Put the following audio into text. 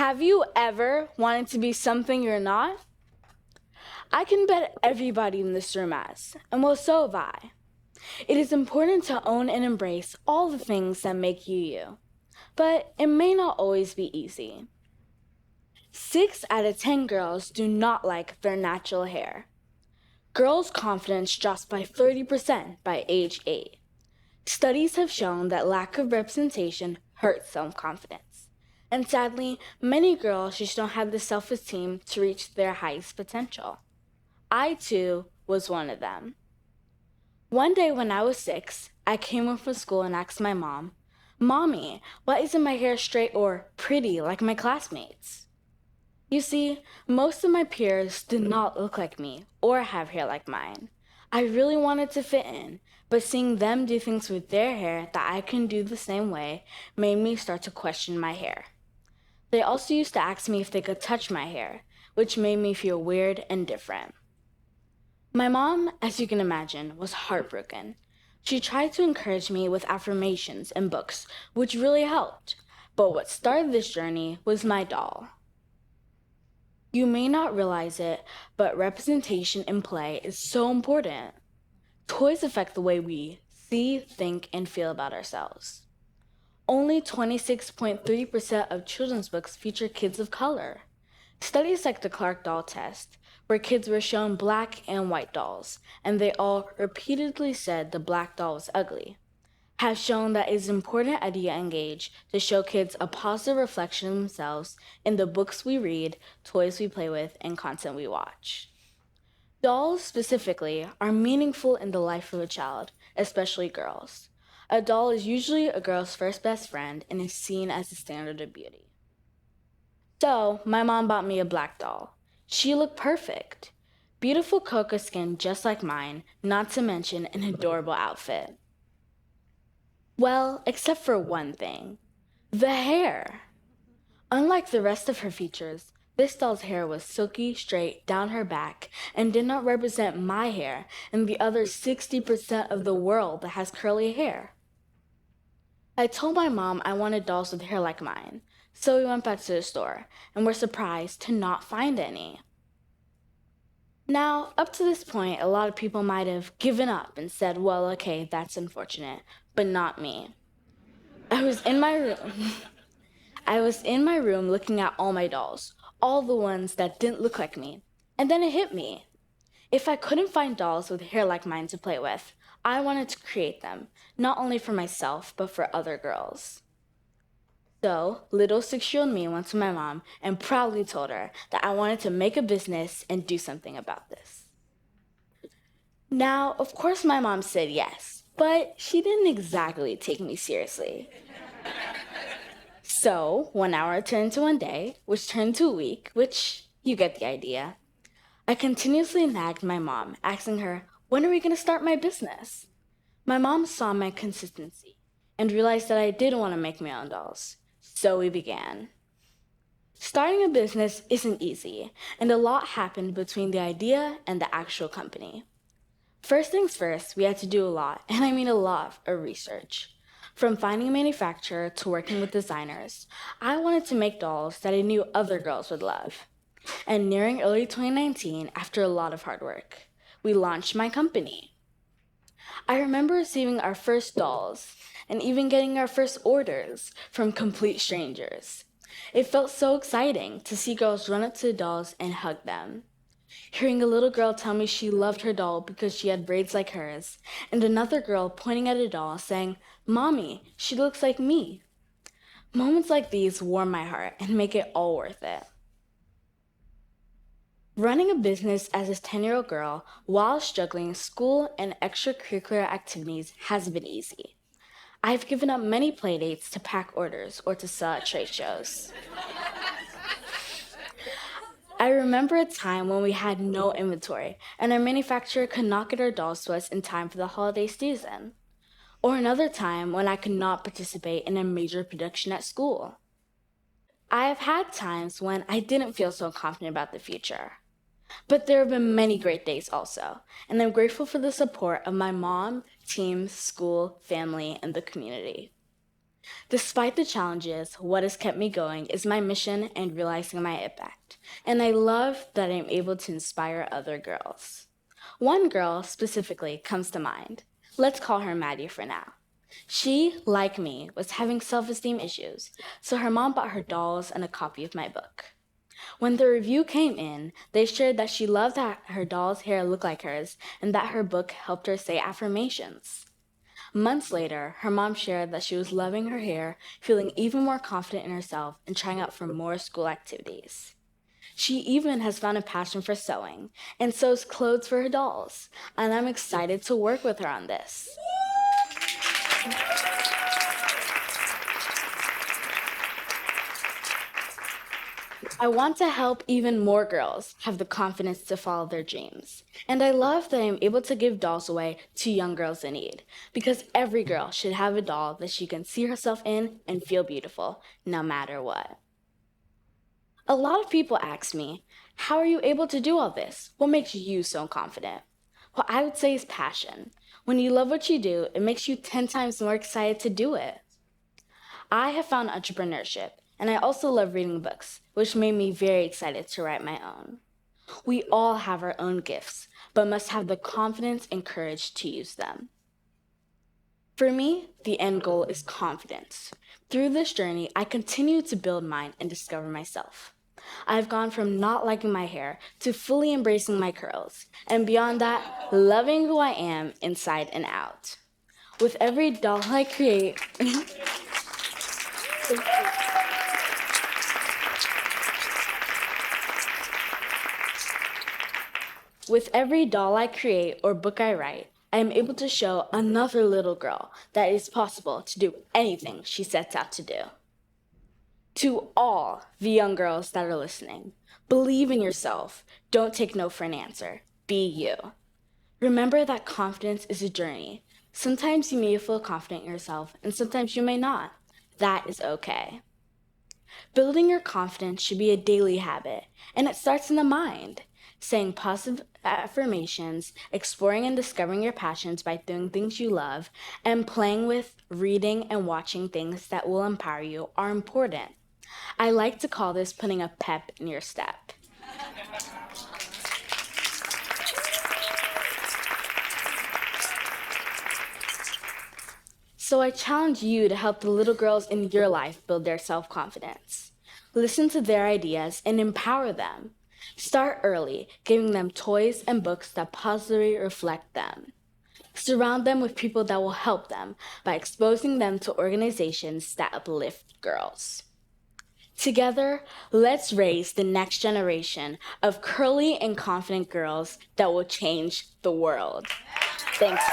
Have you ever wanted to be something you're not? I can bet everybody in this room has, and well, so have I. It is important to own and embrace all the things that make you you, but it may not always be easy. 6 out of 10 girls do not like their natural hair. Girls' confidence drops by 30% by age 8. Studies have shown that lack of representation hurts self-confidence. And sadly, many girls just don't have the self-esteem to reach their highest potential. I, too, was one of them. One day when I was 6, I came home from school and asked my mom, "Mommy, why isn't my hair straight or pretty like my classmates?" You see, most of my peers did not look like me or have hair like mine. I really wanted to fit in, but seeing them do things with their hair that I can do the same way made me start to question my hair. They also used to ask me if they could touch my hair, which made me feel weird and different. My mom, as you can imagine, was heartbroken. She tried to encourage me with affirmations and books, which really helped. But what started this journey was my doll. You may not realize it, but representation in play is so important. Toys affect the way we see, think, and feel about ourselves. Only 26.3% of children's books feature kids of color. Studies like the Clark doll test, where kids were shown black and white dolls, and they all repeatedly said the black doll was ugly, have shown that it is important at a young age to show kids a positive reflection of themselves in the books we read, toys we play with, and content we watch. Dolls, specifically, are meaningful in the life of a child, especially girls. A doll is usually a girl's first best friend and is seen as the standard of beauty. So, my mom bought me a black doll. She looked perfect. Beautiful cocoa skin just like mine, not to mention an adorable outfit. Well, except for one thing. The hair! Unlike the rest of her features, this doll's hair was silky straight down her back and did not represent my hair and the other 60% of the world that has curly hair. I told my mom I wanted dolls with hair like mine, so we went back to the store and were surprised to not find any. Now, up to this point, a lot of people might have given up and said, well, okay, that's unfortunate, but not me. I was in my room looking at all my dolls, all the ones that didn't look like me, and then it hit me. If I couldn't find dolls with hair like mine to play with, I wanted to create them, not only for myself, but for other girls. So, little 6-year-old me went to my mom and proudly told her that I wanted to make a business and do something about this. Now, of course my mom said yes, but she didn't exactly take me seriously. So, 1 hour turned to 1 day, which turned to a week, which you get the idea. I continuously nagged my mom, asking her, when are we going to start my business? My mom saw my consistency and realized that I did want to make my own dolls. So we began. Starting a business isn't easy, and a lot happened between the idea and the actual company. First things first, we had to do a lot, and I mean a lot, of research. From finding a manufacturer to working with designers, I wanted to make dolls that I knew other girls would love. And nearing early 2019, after a lot of hard work, we launched my company. I remember receiving our first dolls and even getting our first orders from complete strangers. It felt so exciting to see girls run up to the dolls and hug them. Hearing a little girl tell me she loved her doll because she had braids like hers, and another girl pointing at a doll saying, "Mommy, she looks like me." Moments like these warm my heart and make it all worth it. Running a business as a 10-year-old girl while juggling school and extracurricular activities hasn't been easy. I've given up many playdates to pack orders or to sell at trade shows. I remember a time when we had no inventory and our manufacturer could not get our dolls to us in time for the holiday season. Or another time when I could not participate in a major production at school. I have had times when I didn't feel so confident about the future. But there have been many great days also, and I'm grateful for the support of my mom, team, school, family, and the community. Despite the challenges, what has kept me going is my mission and realizing my impact. And I love that I'm able to inspire other girls. One girl specifically comes to mind. Let's call her Maddie for now. She, like me, was having self-esteem issues, so her mom bought her dolls and a copy of my book. When the review came in, they shared that she loved that her doll's hair looked like hers and that her book helped her say affirmations. Months later, her mom shared that she was loving her hair, feeling even more confident in herself, and trying out for more school activities. She even has found a passion for sewing and sews clothes for her dolls, and I'm excited to work with her on this. I want to help even more girls have the confidence to follow their dreams. And I love that I'm able to give dolls away to young girls in need, because every girl should have a doll that she can see herself in and feel beautiful, no matter what. A lot of people ask me, how are you able to do all this? What makes you so confident? What I would say is passion. When you love what you do, it makes you 10 times more excited to do it. I have found entrepreneurship, and I also love reading books, which made me very excited to write my own. We all have our own gifts, but must have the confidence and courage to use them. For me, the end goal is confidence. Through this journey, I continue to build mine and discover myself. I've gone from not liking my hair to fully embracing my curls, and beyond that, loving who I am inside and out. With every doll I create, with every doll I create or book I write, I am able to show another little girl that it is possible to do anything she sets out to do. To all the young girls that are listening, believe in yourself. Don't take no for an answer. Be you. Remember that confidence is a journey. Sometimes you may feel confident in yourself, and sometimes you may not. That is okay. Building your confidence should be a daily habit, and it starts in the mind. Saying positive affirmations, exploring and discovering your passions by doing things you love, and playing with, reading, and watching things that will empower you are important. I like to call this putting a pep in your step. So I challenge you to help the little girls in your life build their self-confidence. Listen to their ideas and empower them. Start early, giving them toys and books that positively reflect them. Surround them with people that will help them by exposing them to organizations that uplift girls. Together, let's raise the next generation of curly and confident girls that will change the world. Thanks.